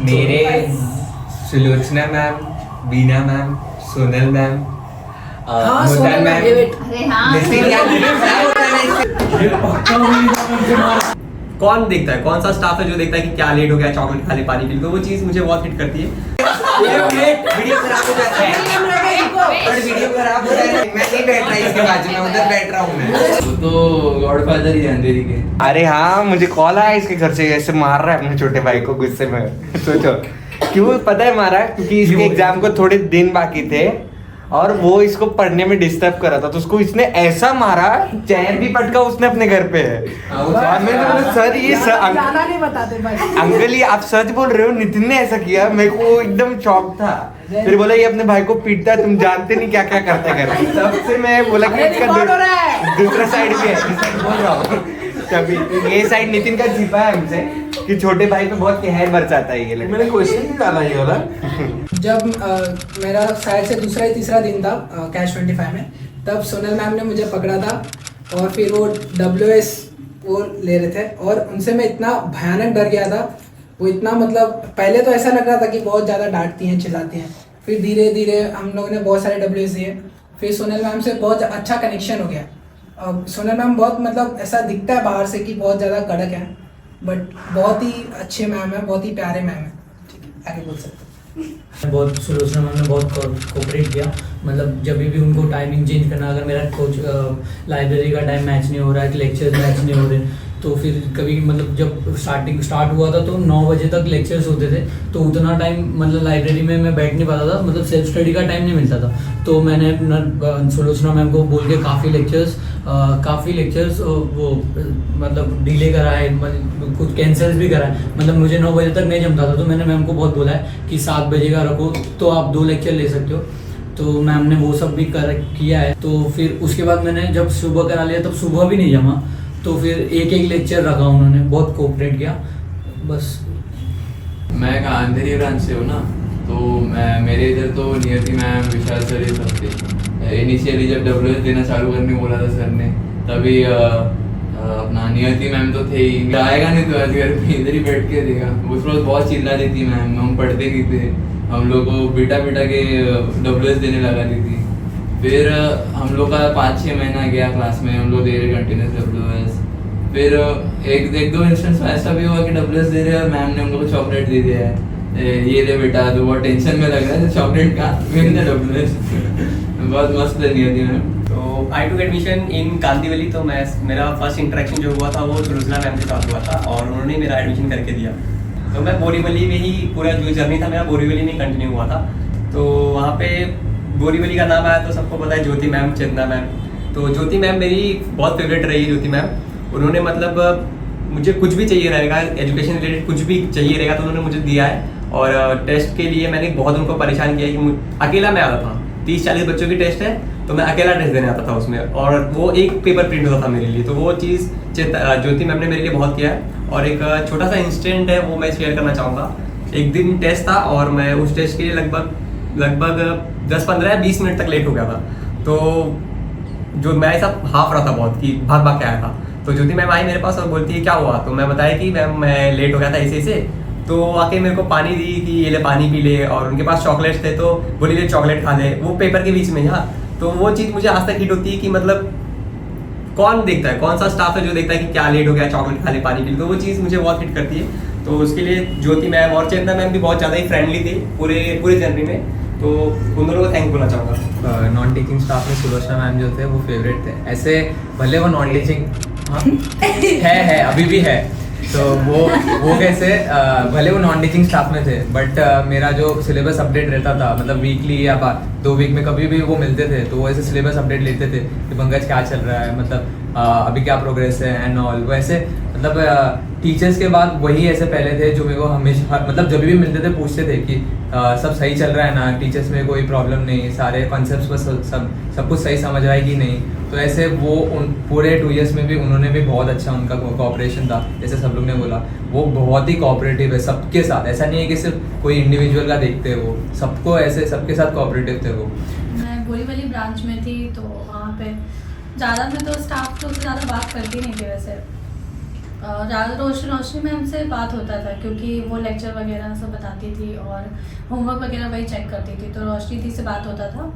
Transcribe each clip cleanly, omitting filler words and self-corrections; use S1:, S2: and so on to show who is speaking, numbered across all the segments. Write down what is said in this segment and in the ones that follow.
S1: मेरे सुलोचना मैम, बीना ma'am, Sonal ma'am, मुतान ma'am.
S2: अरे हाँ
S3: कौन देखता है, कौन सा स्टाफ है जो देखता है कि क्या लेट हो गया, चॉकलेट खा ले, पानी पी ले, तो वो चीज मुझे बहुत हिट करती है।
S1: वीडियो खराब हो जाता है, पर वीडियो खराब हो जाता है। मैं नहीं बैठ रहा इसके बाजू में, उधर बैठ रहा हूँ मैं।
S4: वो तो गॉडफादर ही है अंधेरी के।
S1: अरे हाँ, मुझे कॉल आया इसके घर से, ऐसे मार रहा है अपने छोटे भाई को गुस्से में। सोचो क्यों पता है मारा? क्योंकि इसके एग्जाम को थोड़े दिन बाकी थे और वो इसको पढ़ने में डिस्टर्ब कर रहा था, तो उसको इसने ऐसा मारा, चैन भी पटका उसने अपने घर पे है। और मैंने बोला सर ये
S5: ज्यादा नहीं बताते भाई।
S1: अंकल ये आप सच बोल रहे हो? नितिन ने ऐसा किया? मेरे को एकदम शॉक था। फिर बोला ये अपने भाई को पीटता है, तुम जानते नहीं क्या क्या करते घर में। तब से मैं बोला कि इसका दूसरा साइड भी है, बोल रहा हूँ। तभी ये साइड नितिन का छिपा है हमसे कि छोटे भाई पे बहुत कहर बरसाता है ये लड़का।
S4: मैंने क्वेश्चन निकाला ये वाला।
S5: जब मेरा शायद से दूसरा या तीसरा दिन था कैश 25 में, तब सोनल मैम ने मुझे पकड़ा था और फिर वो WS वो ले रहे थे और उनसे मैं इतना भयानक डर गया था। वो इतना मतलब पहले तो ऐसा लग रहा था कि बहुत ज़्यादा डांटती हैं, चिल्लाती हैं, फिर धीरे धीरे हम लोगों ने बहुत सारे WS दिए। फिर सोनल मैम से बहुत अच्छा कनेक्शन हो गया। सोनल मैम बहुत मतलब ऐसा दिखता है बाहर से कि बहुत ज़्यादा कड़क है, बट बहुत ही अच्छे मैम है, बहुत ही प्यारे मैम है। ठीक है, आगे बोल सकते हैं।
S6: बहुत सुलोचना मैम ने बहुत कोऑपरेट किया। मतलब जब भी उनको टाइमिंग चेंज करना, अगर मेरा कोच लाइब्रेरी का टाइम मैच नहीं हो रहा है, लेक्चर्स मैच नहीं हो रहे, तो फिर कभी मतलब जब स्टार्ट हुआ था तो 9 बजे तक लेक्चर्स होते थे, तो उतना टाइम मतलब लाइब्रेरी में मैं बैठ नहीं पाता था, मतलब सेल्फ स्टडी का टाइम नहीं मिलता था। तो मैंने सुलोचना मैम को बोल के काफ़ी लेक्चर्स वो मतलब डिले करा है, कुछ कैंसिल्स भी करा है। मतलब मुझे 9 बजे तक नहीं जमता था, तो मैंने मैम को बहुत बोला है कि 7 बजे का रखो तो आप 2 लेक्चर ले सकते हो। तो मैम ने वो सब भी किया है। तो फिर उसके बाद मैंने जब सुबह करा लिया तब सुबह भी नहीं जमा, तो फिर एक लेक्चर रखा, उन्होंने बहुत कोऑपरेट किया। बस
S4: मैं अंधेरी ब्रांच से हूँ ना, तो मेरे इधर तो नियति मैम, विशाल सर ये सब थे। इनिशियली जब WS देना चालू करने बोला था सर ने, तभी अपना नियति मैम तो थे ही, आएगा नहीं तो आज घर पे इधर ही बैठ के देगा। उस रोज बहुत चिल्ला देती मैम, हम पढ़ते नहीं थे, हम लोग को बिटा के WS देने लगा दी थी। फिर हम लोग का 5-6 महीना गया क्लास में, हम लोग दे रहे कंटिन्यूस WS। फिर एक दो इंस्टेंस में ऐसा भी हुआ कि WS दे रहे और मैम ने हम लोग को चॉकलेट दे दिया है, ये ले बेटा, तो बहुत टेंशन में लग रहा है चॉकलेट का, मेरे WS बहुत मस्त नहीं होती मैम।
S3: तो आई टू एडमिशन इन कांदीवली। तो मेरा फर्स्ट इंटरेक्शन जो हुआ था वो सुलोचना मैम के साथ हुआ था और उन्होंने मेरा एडमिशन करके दिया। तो मैं बोरीवली में ही पूरा जो जर्नी था मेरा बोरीवली में कंटिन्यू हुआ था। तो वहाँ पे बोरीवली का नाम आया तो सबको पता है ज्योति मैम, चेतना मैम। तो ज्योति मैम मेरी बहुत फेवरेट रही। ज्योति मैम उन्होंने मतलब मुझे कुछ भी चाहिए रहेगा, एजुकेशन रिलेटेड कुछ भी चाहिए रहेगा तो उन्होंने मुझे दिया है। और टेस्ट के लिए मैंने बहुत उनको परेशान किया कि अकेला मैं आता था, 30-40 बच्चों की टेस्ट है तो मैं अकेला टेस्ट देने आता था उसमें, और वो एक पेपर प्रिंट होता था मेरे लिए। तो वो चीज़ ज्योति मैम ने मेरे लिए बहुत किया है। और एक छोटा सा इंसिडेंट है वो मैं शेयर करना चाहूँगा। एक दिन टेस्ट था और मैं उस टेस्ट के लिए लगभग 10-15-20 मिनट तक लेट हो गया था। तो जो मैं ऐसा हाफ रहा था बहुत कि भाग के आया था। तो ज्योति मैम आई मेरे पास और बोलती है क्या हुआ? तो मैं बताया कि मैम मैं लेट हो गया था ऐसे। तो आके मेरे को पानी दी कि ये ले पानी पी ले, और उनके पास चॉकलेट्स थे तो बोली ले चॉकलेट खा ले, वो पेपर के बीच में। हाँ, तो वो चीज़ मुझे आज तक हिट होती है कि मतलब कौन देखता है, कौन सा स्टाफ है जो देखता है कि क्या लेट हो गया, चॉकलेट खा ले, पानी पी ले, तो वो चीज़ मुझे बहुत हिट करती है। तो उसके लिए ज्योति मैम और चेतना मैम भी बहुत ज़्यादा ही फ्रेंडली थी पूरे जर्नी में, तो उन दोनों को थैंक बोलना चाहूँगा।
S7: नॉन टीचिंग स्टाफ में सुलोचना मैम जो थे वो फेवरेट थे। ऐसे भले वो नॉन टीचिंग है अभी भी है, तो वो कैसे भले वो नॉन टीचिंग स्टाफ में थे, बट मेरा जो सिलेबस अपडेट रहता था, मतलब वीकली या 2 वीक में कभी भी वो मिलते थे, तो वो ऐसे सिलेबस अपडेट लेते थे कि पंकज क्या चल रहा है, मतलब अभी क्या प्रोग्रेस है एंड ऑल। वैसे मतलब टीचर्स के बाद वही ऐसे पहले थे जो मेरे को हमेशा मतलब जब भी मिलते थे पूछते थे कि सब सही चल रहा है ना, टीचर्स में कोई प्रॉब्लम नहीं, सारे कॉन्सेप्ट्स पर सब कुछ सही समझ रहा है कि नहीं। तो ऐसे वो पूरे 2 इयर्स में भी उन्होंने भी बहुत अच्छा उनका कोऑपरेशन था। जैसे सब लोग ने बोला वो बहुत ही कोऑपरेटिव है सबके साथ, ऐसा नहीं है कि सिर्फ कोई इंडिविजुअल का देखते हैं, वो सबको ऐसे सबके साथ कोऑपरेटिव थे वो।
S2: मैं बोरीवली ब्रांच में थी, तो वहाँ पे ज़्यादा मैं तो स्टाफ तो ज़्यादा बात करती नहीं थी वैसे। रोशनी मैम से बात होता था क्योंकि वो लेक्चर वगैरह सब बताती थी और होमवर्क वगैरह वही चेक करती थी, तो रोशनी थी से बात होता था।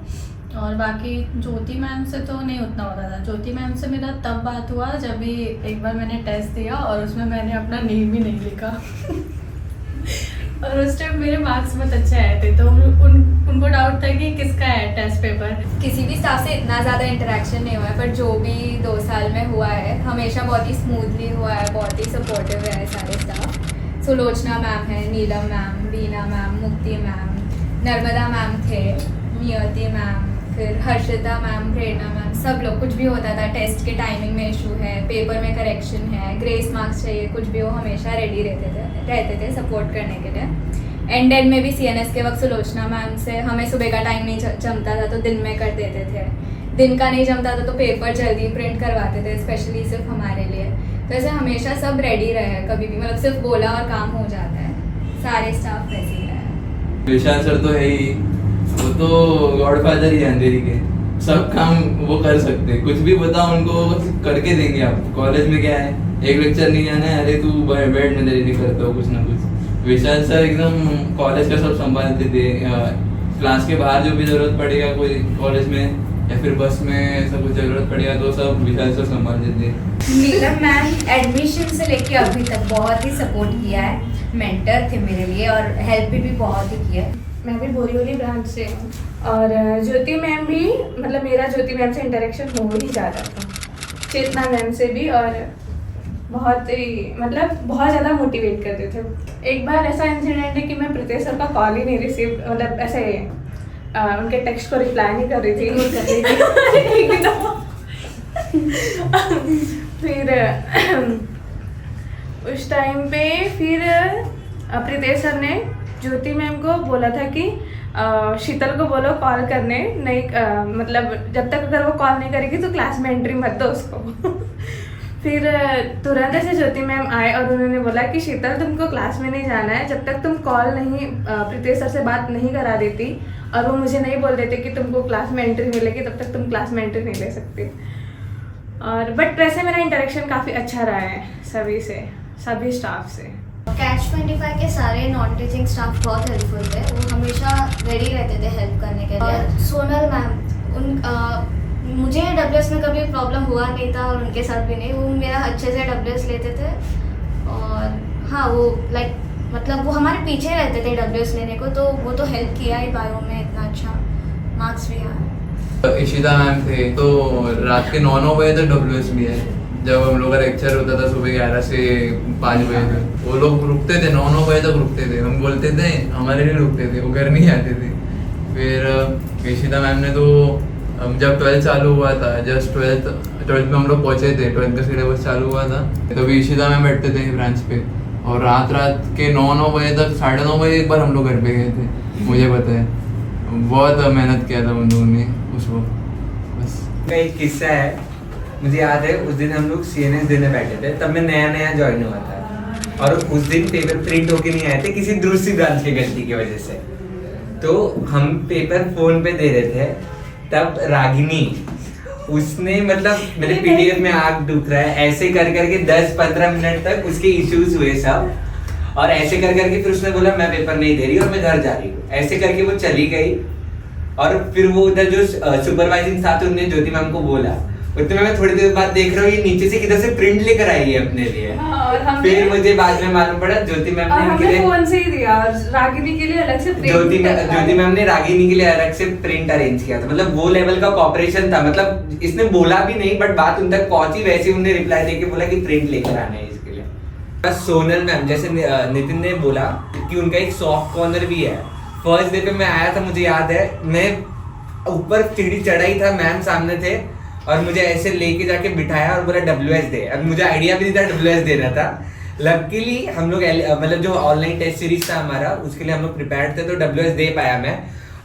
S2: और बाकी ज्योति मैम से तो नहीं उतना होता था। ज्योति मैम से मेरा तब बात हुआ जब भी एक बार मैंने टेस्ट दिया और उसमें मैंने अपना नेम ही नहीं लिखा और उस टाइम मेरे मार्क्स बहुत अच्छे आए थे, तो उनको डाउट था कि किसका है टेस्ट पेपर।
S8: किसी भी स्टाफ से इतना ज़्यादा इंटरेक्शन नहीं हुआ है, पर जो भी 2 साल में हुआ है हमेशा बहुत ही स्मूथली हुआ है, बहुत ही सपोर्टिव है सारे स्टाफ। सुलोचना मैम है, नीलम मैम, रीना मैम, मुक्ति मैम, नर्मदा मैम थे, नियति मैम, फिर हर्षिता मैम, प्रेरणा मैम, सब लोग कुछ भी होता था, टेस्ट के टाइमिंग में इशू है, पेपर में करेक्शन है, ग्रेस मार्क्स चाहिए, कुछ भी हो हमेशा रेडी रहते थे सपोर्ट करने के लिए। एंड में भी CNS के वक्त सुलोचना मैम से हमें सुबह का टाइम नहीं जमता था तो दिन में कर देते थे, दिन का नहीं जमता था तो पेपर जल्दी प्रिंट करवाते थे स्पेशली सिर्फ हमारे लिए। तो ऐसे हमेशा सब रेडी रहे, कभी भी मतलब सिर्फ बोला और काम हो जाता है, सारे स्टाफ वैसे ही रहे।
S4: विशाल सर तो है ही, वो तो गॉडफादर ही है अंधेरी के, सब काम वो कर सकते हैं, कुछ भी बताओ उनको करके देंगे। आप कॉलेज में क्या है, एक लेक्चर नहीं आना है, अरे तू बैठ में देरी करता हो कुछ ना कुछ। विशाल सर एकदम कॉलेज का सब संभालते थे, क्लास के बाहर जो भी जरूरत पड़ेगा कोई कॉलेज में या फिर बस में ऐसा कुछ जरूरत पड़ेगा तो सब विशाल सर संभालते थे।
S8: नीलम मैम एडमिशन से लेके अभी तक बहुत ही सपोर्ट किया है, मेंटर थे मेरे लिए और हेल्प भी बहुत ही किया है।
S9: मैं भी बोरीवली ब्रांच से हूँ और ज्योति मैम भी, मतलब मेरा ज्योति मैम से इंटरेक्शन हो ही जाता था, चेतना मैम से भी, और बहुत ही मतलब बहुत ज़्यादा मोटिवेट करते थे। एक बार ऐसा इंसिडेंट है कि मैं प्रीतेश सर का कॉल ही नहीं रिसीव, मतलब ऐसे उनके टेक्स्ट को रिप्लाई नहीं कर रही थी फिर उस टाइम पे फिर प्रीतेश सर ने ज्योति मैम को बोला था कि शीतल को बोलो कॉल करने, नहीं मतलब जब तक अगर वो कॉल नहीं करेगी तो क्लास में एंट्री मत दो उसको फिर तुरंत ऐसे ज्योति मैम आए और उन्होंने बोला कि शीतल तुमको क्लास में नहीं जाना है जब तक तुम कॉल नहीं प्रीतेश सर से बात नहीं करा देती और वो मुझे नहीं बोल देते कि तुमको क्लास में एंट्री मिलेगी तब तक तुम क्लास में एंट्री नहीं ले सकती। और बट वैसे मेरा इंटरेक्शन काफ़ी अच्छा रहा है सभी स्टाफ से।
S8: कैच 25 के सारे नॉन टीचिंग स्टाफ बहुत हेल्पफुल थे, वो हमेशा रेडी रहते थे हेल्प करने के लिए। और सोनल मैम, मुझे WS में कभी प्रॉब्लम हुआ नहीं था और उनके साथ भी नहीं, वो मेरा अच्छे से WS लेते थे। और हाँ, वो मतलब वो हमारे पीछे रहते थे WS लेने को, तो वो तो हेल्प किया ही बायो में, इतना अच्छा मार्क्स भी आया।
S4: इशिता मैम थे तो रात के 9 बजे तक WS भी है, जब हम लोग का लेक्चर होता था सुबह 11 से 5 बजे तक, वो लोग रुकते थे 9 बजे तक रुकते थे, हम बोलते थे हमारे लिए रुकते थे, वो घर नहीं आते थे। फिर इशिता मैम ने तो जब 12th चालू हुआ था, जस्ट 12th में हम लोग पहुंचे थे, 12th का सिलेबस चालू हुआ था, तभी इशिता मैम बैठते थे ब्रांच पे और रात के 9 बजे तक 9:30 बजे एक बार हम लोग घर पे गए थे, मुझे पता है, बहुत मेहनत किया था उन लोगों ने उस वक्त। बस
S1: का एक किस्सा है, मुझे याद है उस दिन हम लोग CNS देने बैठे थे, तब मैं नया ज्वाइन हुआ था और उस दिन पेपर प्रिंट होके नहीं आए थे किसी दूसरी ब्रांच की गलती की वजह से, तो हम पेपर फोन पे दे रहे थे, तब रागिनी उसने मतलब मेरे PDF में आग दुख रहा है, ऐसे कर करके 10-15 मिनट तक उसके इश्यूज हुए सब, और ऐसे कर करके फिर उसने बोला मैं पेपर नहीं दे रही और मैं घर जा रही हूँ, ऐसे करके वो चली गई। और फिर वो उधर जो सुपरवाइजिंग था तो उन्होंने ज्योति मैम को बोला, उतने मैं थोड़ी देर बाद देख रहा हूँ ये नीचे से किधर से प्रिंट लेकर आई है अपने लिए।
S9: हाँ,
S1: फिर मुझे बाद में मालूम पड़ा ज्योति मैम ने इनके लिए
S9: फोन से ही दिया और रागिनी के लिए अलग से
S1: ज्योति मैम ने रागिनी के लिए अलग से प्रिंट अरेंज किया था, मतलब वो लेवल का कॉपरेशन था, मतलब इसने बोला भी नहीं बट बात उन तक पहुंची, वैसे उन्होंने रिप्लाई देके बोला कि प्रिंट लेकर आना है इसके लिए। बस सोनल मैम, जैसे नितिन ने बोला कि उनका एक सॉफ्ट कॉर्नर भी है। फर्स्ट डे पे मैं आया था, मुझे याद है मैं ऊपर सीढ़ी चढ़ाई था, मैम सामने थे और मुझे ऐसे लेके जाके बिठाया और बोला WS दे। अब मुझे आइडिया भी नहीं था WS देना था। लकीली हम लोग मतलब जो ऑनलाइन टेस्ट सीरीज था हमारा, उसके लिए हम लोग प्रिपेयर्ड थे, तो WS दे पाया मैं।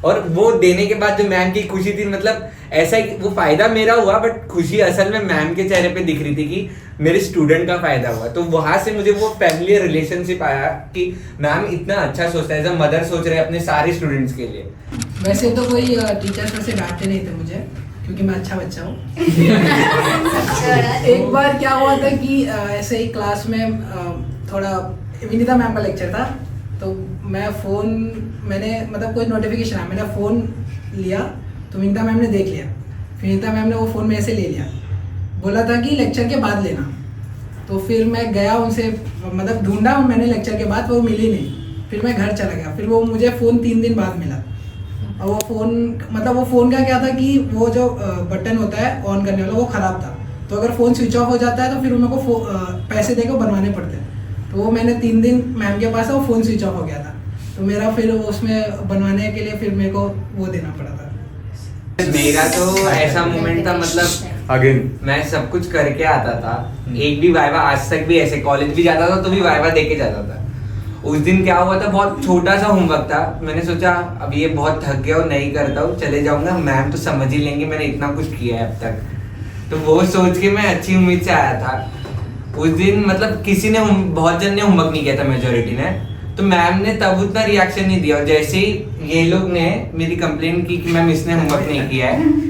S1: और वो देने के बाद जो मैम की खुशी थी, मतलब ऐसा वो फायदा मेरा हुआ बट खुशी असल में मैम के चेहरे पे दिख रही थी कि मेरे स्टूडेंट का फायदा हुआ। तो वहां से मुझे वो फैमिलियर रिलेशनशिप आया कि मैम इतना अच्छा सोचता है, एज अ मदर सोच रहे हैं अपने सारे स्टूडेंट्स के लिए।
S5: वैसे तो कोई टीचर्स वैसे डांटते नहीं थे मुझे, क्योंकि मैं अच्छा बच्चा हूँ। एक बार क्या हुआ था कि ऐसे ही क्लास में थोड़ा विनीता मैम का लेक्चर था, तो मैंने मतलब कोई नोटिफिकेशन आया, मैंने फ़ोन लिया तो विनीता मैम ने देख लिया। विनीता मैम ने वो फ़ोन मेरे से ले लिया, बोला था कि लेक्चर के बाद लेना। तो फिर मैं गया उनसे, मतलब ढूंढा मैंने लेक्चर के बाद, वो मिली नहीं। फिर मैं घर चला गया, फिर वो मुझे फ़ोन 3 दिन बाद मिला। और वो फ़ोन का क्या था कि वो जो बटन होता है ऑन करने वाला वो ख़राब था, तो अगर फ़ोन स्विच ऑफ हो जाता है तो फिर उनको पैसे देकर बनवाने पड़ते हैं। तो वो मैंने 3 दिन मैम के पास, वो फ़ोन स्विच ऑफ हो गया था, तो मेरा फिर उसमें बनवाने के लिए फिर मेरे को वो देना पड़ा था।
S10: मेरा तो ऐसा मोमेंट था, मतलब
S1: अगेन
S10: मैं सब कुछ करके आता था, एक भी वाइवा आज तक भी ऐसे कॉलेज भी जाता था तो भी वाइवा देके जाता था। उस दिन क्या हुआ था, बहुत छोटा सा होमवर्क था, मैंने सोचा अब ये बहुत थक गया और नहीं करता हूँ, चले जाऊंगा, मैम तो समझ ही लेंगे मैंने इतना कुछ किया है अब तक। तो वो सोच के मैं अच्छी उम्मीद से आया था। उस दिन मतलब किसी ने बहुत जन ने होमवर्क नहीं किया था, मेजोरिटी ने, तो मैम ने तब उतना रिएक्शन नहीं दिया। और जैसे ही ये लोग ने मेरी कंप्लेंट की कि मैम इसने होमवर्क नहीं किया है,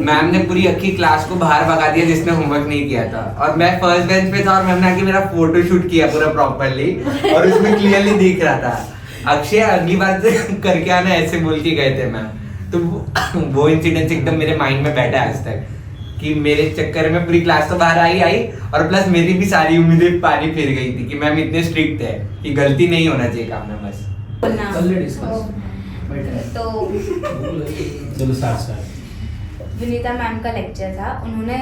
S10: मैम ने पूरी अक्की क्लास को बाहर भगा दिया जिसने होमवर्क नहीं किया था। और मैं फर्स्ट बेंच पे था और मैम ने आके मेरा फोटो शूट किया पूरा प्रॉपरली, और उसमें क्लियरली दिख रहा था अक्षय अगली बार से करके आना, ऐसे बोल के गए थे मैम। तो वो इंसिडेंस एकदम मेरे माइंड में बैठा है आज तक कि मेरे चक्कर में पूरी क्लास तो बाहर आई और प्लस मेरी भी सारी उम्मीदें पानी फिर गई थी कि मैम इतने स्ट्रिक्ट है कि गलती नहीं होना चाहिए काम में बस।
S8: तो
S6: चलो साथ
S8: विनीता मैम का लेक्चर था, उन्होंने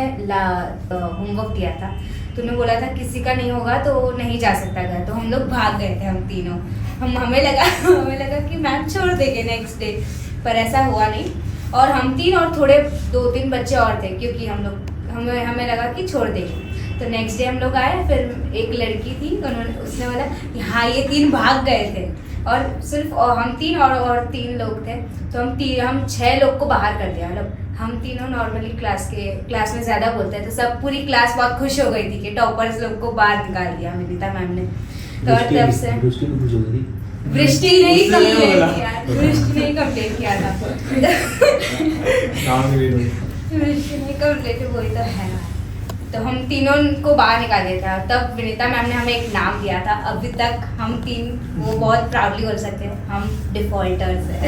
S8: होमवर्क दिया था, तो उन्होंने बोला था किसी का नहीं होगा तो नहीं जा सकता घर। तो हम लोग भाग गए थे, हम तीनों। हमें लगा कि मैम छोड़ देंगे नेक्स्ट डे, पर ऐसा हुआ नहीं। और हम 3 और थोड़े 2-3 बच्चे और थे, क्योंकि हमें लगा कि छोड़ देंगे। तो नेक्स्ट डे हम लोग आए, फिर एक लड़की थी, उसने बोला हाँ ये 3 भाग गए थे, और सिर्फ हम 3 और 3 लोग थे, तो हम 6 लोग को बाहर कर दिया। मतलब हम तीनों नॉर्मली क्लास में ज़्यादा बोलते हैं, तो सब पूरी क्लास बहुत खुश हो गई थी कि टॉपर्स लोग को बाहर निकाल दिया विनीता मैम ने। तो तब से वृष्टि नहीं कंप्लेन किया था। वृष्टि नहीं कंप्लेन, वही तो है। तो हम तीनों को बाहर निकाल दिया था। तब विनीता मैम ने हमें एक नाम दिया था, अभी तक हम 3 वो बहुत प्राउडली बोल सकते हैं, हम डिफॉल्टर्स हैं।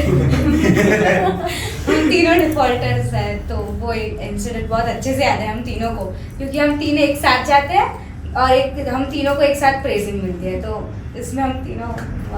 S8: हम तीनों डिफॉल्टर्स हैं। तो वो इंसिडेंट बहुत अच्छे से याद है हम तीनों को, क्योंकि हम 3 एक साथ जाते हैं और हम तीनों को एक साथ प्रेजिंग मिलती है, तो इसमें हम तीनों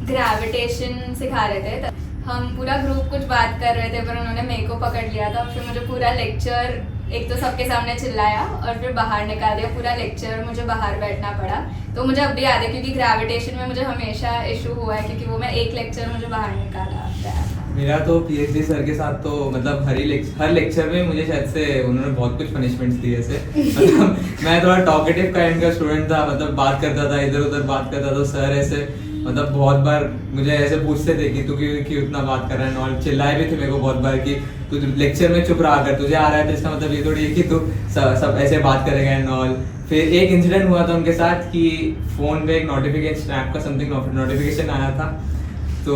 S8: ग्रेविटेशन सिखा रहे थे। तो हम पूरा ग्रुप कुछ बात कर रहे थे, पर उन्होंने मेरे को पकड़ लिया था। फिर मुझे पूरा लेक्चर एक तो सबके सामने चिल्लाया और फिर बाहर निकाल दिया। पूरा लेक्चर मुझे बाहर बैठना पड़ा। तो मुझे अब भी याद है, क्योंकि ग्रेविटेशन में मुझे हमेशा इशू हुआ है, क्योंकि वो मैं एक लेक्चर मुझे बाहर निकाला गया था।
S7: मेरा तो पीएचडी सर के साथ तो मतलब हर लेक्चर में मुझे शायद से उन्होंने बहुत कुछ पनिशमेंट्स दिए ऐसे। मतलब मैं थोड़ा टॉकेटिव काइंड का स्टूडेंट था, मतलब बात करता था, इधर उधर बात करता था, तो सर ऐसे मतलब बहुत बार मुझे ऐसे पूछते थे कि तू क्यों इतना बात कर रहा है, और चिल्लाए भी थे मेरे को बहुत बार कि तू लेक्चर में चुप रहा कर, तुझे आ रहा है तो इसका मतलब ये थोड़ी है कि तू सब ऐसे बात करेगा एंड ऑल। फिर एक इंसिडेंट हुआ था उनके साथ कि फ़ोन पे एक नोटिफिकेशन स्नैप का समथिंग नोटिफिकेशन आया था। तो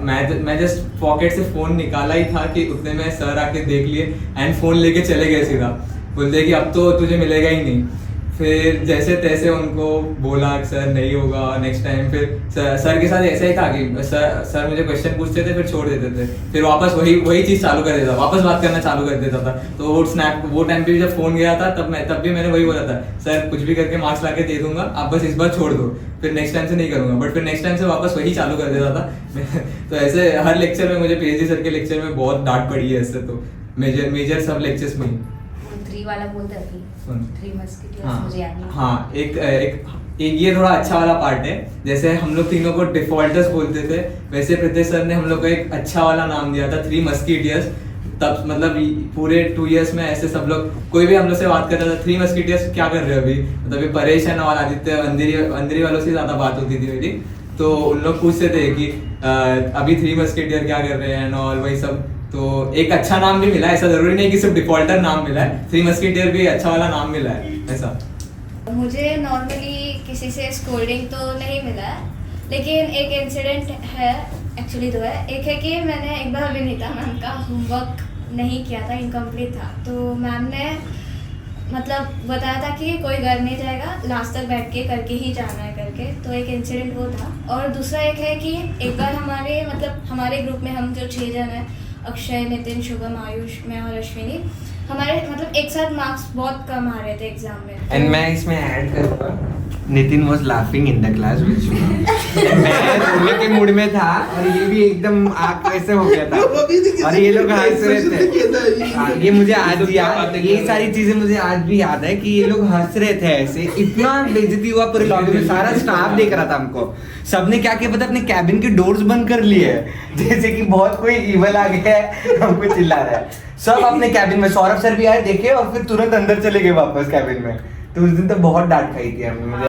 S7: मैं जस्ट पॉकेट से फ़ोन निकाला ही था कि उतने में सर आके देख लिए एंड फ़ोन लेके चले गए सीधा, बोलते कि अब तो तुझे मिलेगा ही नहीं। फिर जैसे तैसे उनको बोला सर नहीं होगा नेक्स्ट टाइम। फिर सर के साथ ऐसा ही था कि सर मुझे क्वेश्चन पूछते थे, फिर छोड़ देते थे, फिर वापस वही चीज़ चालू कर देता, वापस बात करना चालू कर देता था। तो वो टाइम पे भी जब फ़ोन गया था तब भी मैंने वही बोला था, सर कुछ भी करके मार्क्स ला के दे दूंगा, आप बस इस बार छोड़ दो, फिर नेक्स्ट टाइम से नहीं करूंगा। बट फिर नेक्स्ट टाइम से वापस वही चालू कर देता था। तो ऐसे हर लेक्चर में मुझे पीएचडी सर के लेक्चर में बहुत डांट पड़ी है ऐसे, तो मेजर सब लेक्चर्स में
S8: 3 वाला बोलते हैं, 3 मस्किटियर्स मुझे याद नहीं।
S7: हाँ, एक ये थोड़ा अच्छा वाला पार्ट है। जैसे हम लोग तीनों को डिफॉल्टर्स बोलते थे, वैसे प्रीतेश सर ने हम लोग को एक अच्छा वाला नाम दिया था, 3 मस्किटियर्स। तब मतलब पूरे 2 इयर्स में ऐसे सब लोग, कोई भी हम लोग से बात करता था 3 मस्किटियर्स क्या कर रहे हो अभी, मतलब ये परेश है और आदित्य अंधेरी वालों से ज़्यादा बात होती थी मेरी। तो उन लोग पूछते थे कि अभी 3 मस्किटियर क्या कर रहे हैं और वही सब। तो एक अच्छा नाम भी मिला, ऐसा जरूरी नहीं कि सिर्फ डिफॉल्टर नाम मिला है, 3 मस्किटियर भी अच्छा वाला नाम मिला है ऐसा।
S8: मुझे नॉर्मली किसी से स्कोल्डिंग तो नहीं मिला है, लेकिन एक इंसिडेंट है, एक्चुअली 2 है। एक है कि मैंने एक बार विनीता मैम का होमवर्क नहीं किया था, इनकम्प्लीट था। तो मैम ने मतलब बताया था कि कोई घर नहीं जाएगा, लास्ट तक बैठ के करके ही जाना है करके। तो एक इंसिडेंट वो था। और दूसरा एक है कि एक बार हमारे ग्रुप में हम जो 6 जन हैं, अक्षय, नितिन, शुभम, आयुष, मैं और अश्विनी, हमारे मतलब एक साथ मार्क्स बहुत कम आ रहे थे एग्जाम में।
S10: एंड मैं इसमें ऐड करूँगा,
S1: Nitin was laughing in the class मैं रोने के मूड में था और ये भी एकदम आग ऐसे हो गया था और ये लोग हंस रहे थे। ये मुझे आज भी याद, ये सारी चीजें मुझे आज भी याद है कि ये लोग हंस रहे थे ऐसे। इतना बेइज्जती हुआ पूरे लॉबी में, सारा स्टाफ देख रहा था हमको। सबने क्या किया पता, अपने कैबिन के डोर्स बंद कर लिए जैसे कि बहुत कोई इवल आ गया है हमको चिल्ला रहा है। सब अपने कैबिन में, सौरभ सर भी आए देखे और फिर तुरंत अंदर चले गए वापस कैबिन में। तो उस दिन तो बहुत डांट खाई थी हमने। मुझे